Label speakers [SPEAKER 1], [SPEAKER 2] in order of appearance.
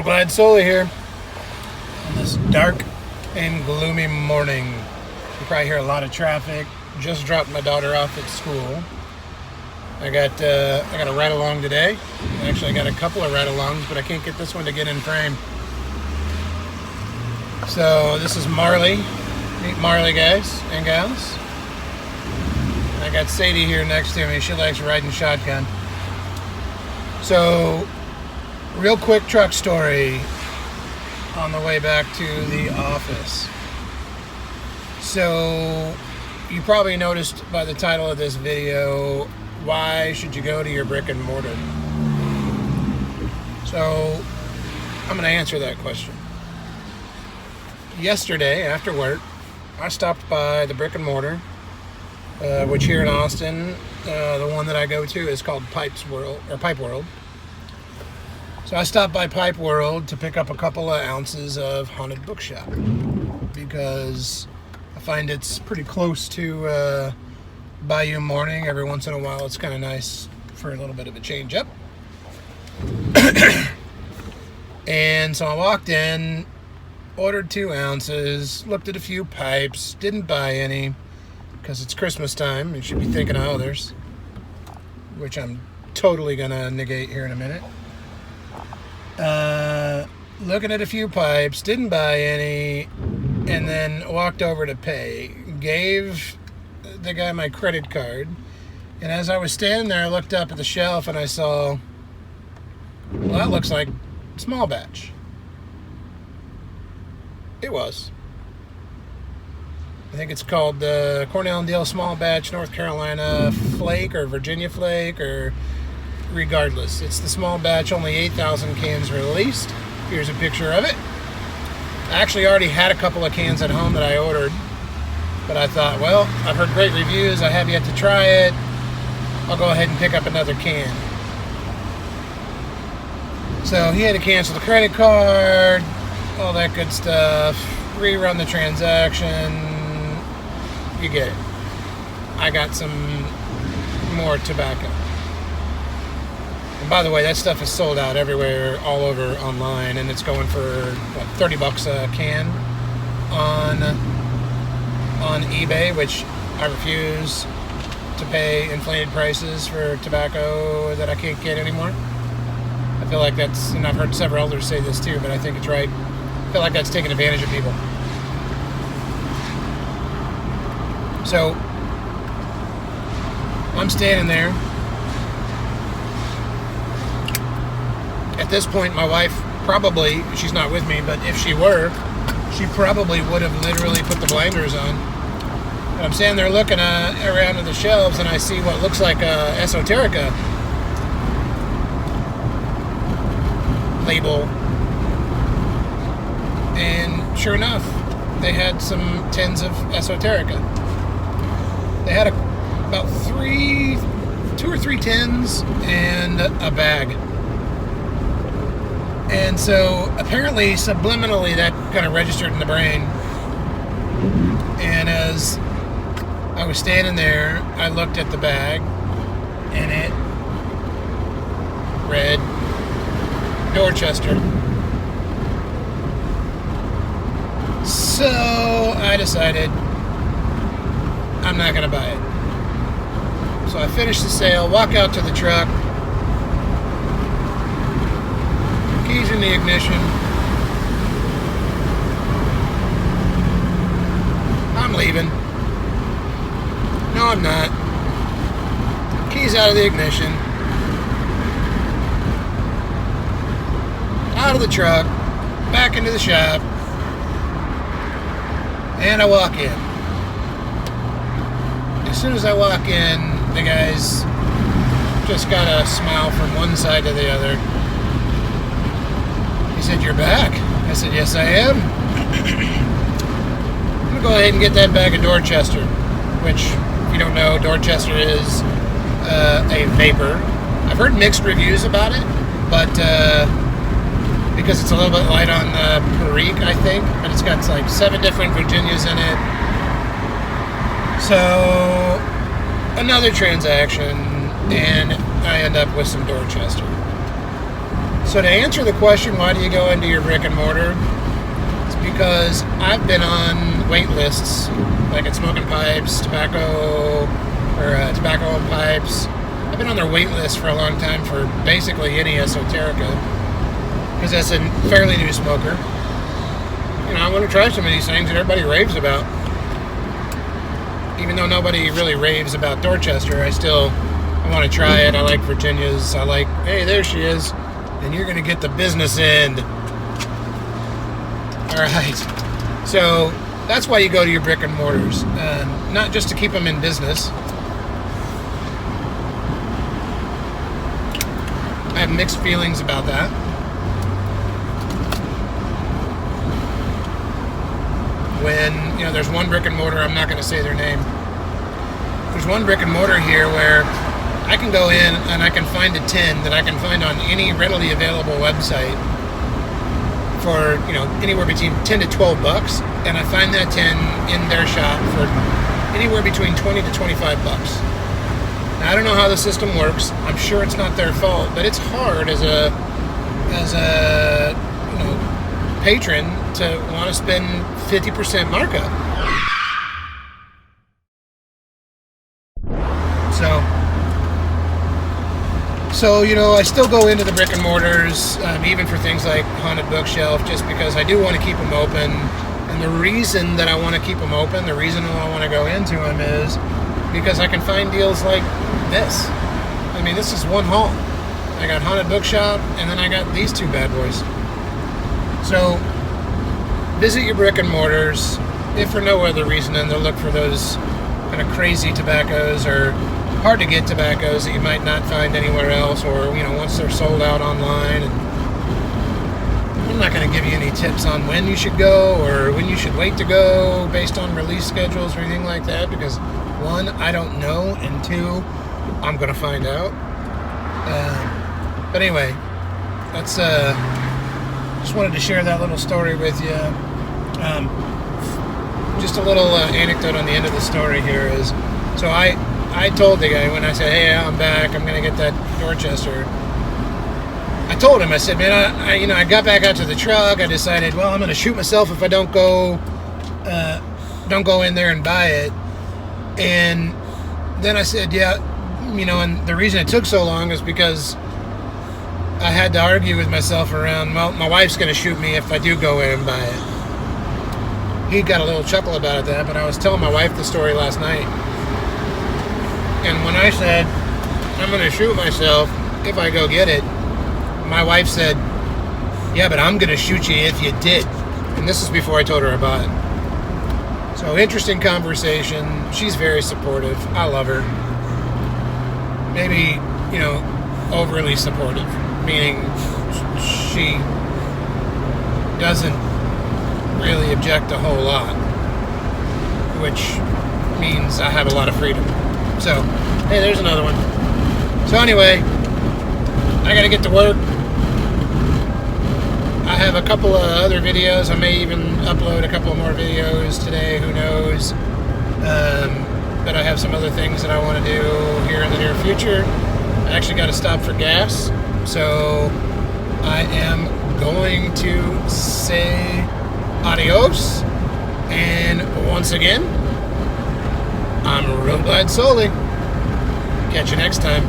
[SPEAKER 1] RoadGlideSully here on this dark and gloomy morning. You probably hear a lot of traffic. Just dropped my daughter off at school. I got a ride-along today. Actually, I got a couple of ride-alongs, but I can't get this one to get in frame. So this is Marley. Meet Marley, guys and gals. I got Sadie here next to me. She likes riding shotgun. So, real quick truck story on the way back to the office. So, you probably noticed by the title of this video, why should you go to your brick and mortar? So, I'm going to answer that question. Yesterday, after work, I stopped by the Brick and Mortar, which here in Austin, the one that I go to is called Pipe World. So I stopped by Pipe World to pick up a couple of ounces of Haunted Bookshop because I find it's pretty close to Bayou Morning. Every once in a while, it's kind of nice for a little bit of a change up. And so I walked in, ordered 2 ounces, looked at a few pipes, didn't buy any because it's Christmas time. You should be thinking of others, which I'm totally gonna negate here in a minute. Looking at a few pipes, didn't buy any, and then walked over to pay. Gave the guy my credit card, and as I was standing there, I looked up at the shelf and I saw, well, that looks like small batch. It was. I think it's called the Cornell and Dale Small Batch North Carolina Flake or Virginia Flake, or regardless. It's the small batch, only 8,000 cans released. Here's a picture of it. I actually already had a couple of cans at home that I ordered, but I thought, well, I've heard great reviews. I have yet to try it. I'll go ahead and pick up another can. So he had to cancel the credit card, all that good stuff, rerun the transaction. You get it. I got some more tobacco. And by the way, that stuff is sold out everywhere, all over online, and it's going for what, $30 a can on eBay, which I refuse to pay inflated prices for tobacco that I can't get anymore. I feel like that's, and I've heard several others say this too, but I think it's right. I feel like that's taking advantage of people. So, I'm standing there. At this point, my wife probably, she's not with me, but if she were, she probably would have literally put the blinders on. And I'm standing there looking around at the shelves, and I see what looks like a Esoterica label. And sure enough, they had some tins of Esoterica. They had about 2 or 3 tins and a bag. And so apparently, subliminally, that kind of registered in the brain. And as I was standing there, I looked at the bag, and it read Dorchester. So I decided I'm not going to buy it. So I finished the sale, walk out to the truck, keys in the ignition. I'm leaving. No, I'm not. Keys out of the ignition. Out of the truck, back into the shop, and I walk in. As soon as I walk in, the guys just got a smile from one side to the other. He said, "You're back?" I said, "Yes, I am." I'm going to go ahead and get that bag of Dorchester, which, if you don't know, Dorchester is a vapor. I've heard mixed reviews about it, but because it's a little bit light on Perique, I think, but it's got like 7 different Virginias in it. So, another transaction, and I end up with some Dorchester. So to answer the question, why do you go into your brick and mortar? It's because I've been on wait lists, like at Smoking Pipes, tobacco and pipes. I've been on their wait list for a long time for basically any esoterica, because as a fairly new smoker, you know, I want to try some of these things that everybody raves about. Even though nobody really raves about Dorchester, I want to try it. I like Virginia's. I like, hey, there she is. And you're going to get the business end. All right. So that's why you go to your brick and mortars. Not just to keep them in business. I have mixed feelings about that. When, you know, there's one brick and mortar, I'm not going to say their name. There's one brick and mortar here where I can go in and I can find a tin that I can find on any readily available website for, you know, anywhere between 10 to 12 bucks, and I find that tin in their shop for anywhere between 20 to 25 bucks. Now, I don't know how the system works. I'm sure it's not their fault, but it's hard as a you know, patron to want to spend 50% markup. So, you know, I still go into the brick and mortars, even for things like Haunted Bookshelf, just because I do want to keep them open. And the reason that I want to keep them open, the reason I want to go into them is because I can find deals like this. I mean, this is one haul. I got Haunted Bookshop, and then I got these two bad boys. So, visit your brick and mortars, if for no other reason than to look for those kind of crazy tobaccos or hard to get tobaccos that you might not find anywhere else, or, you know, once they're sold out online. And I'm not going to give you any tips on when you should go or when you should wait to go based on release schedules or anything like that, because one, I don't know, and two, I'm going to find out. But anyway, that's just wanted to share that little story with you. Just a little anecdote on the end of the story here is, so I told the guy when I said, hey, I'm back, I'm going to get that Dorchester. I told him, I said, man, I got back out to the truck. I decided, well, I'm going to shoot myself if I don't go in there and buy it. And then I said, yeah, you know, and the reason it took so long is because I had to argue with myself around, well, my wife's going to shoot me if I do go in and buy it. He got a little chuckle about that, but I was telling my wife the story last night. And when I said, I'm going to shoot myself if I go get it, my wife said, yeah, but I'm going to shoot you if you did. And this is before I told her about it. So, interesting conversation. She's very supportive. I love her. Maybe, you know, overly supportive, meaning she doesn't really object a whole lot, which means I have a lot of freedom. So, hey, there's another one. So anyway, I gotta get to work. I have a couple of other videos. I may even upload a couple more videos today, who knows. But I have some other things that I want to do here in the near future. I actually got to stop for gas. So I am going to say adios. And once again, I'm RoadGlideSully. Catch you next time.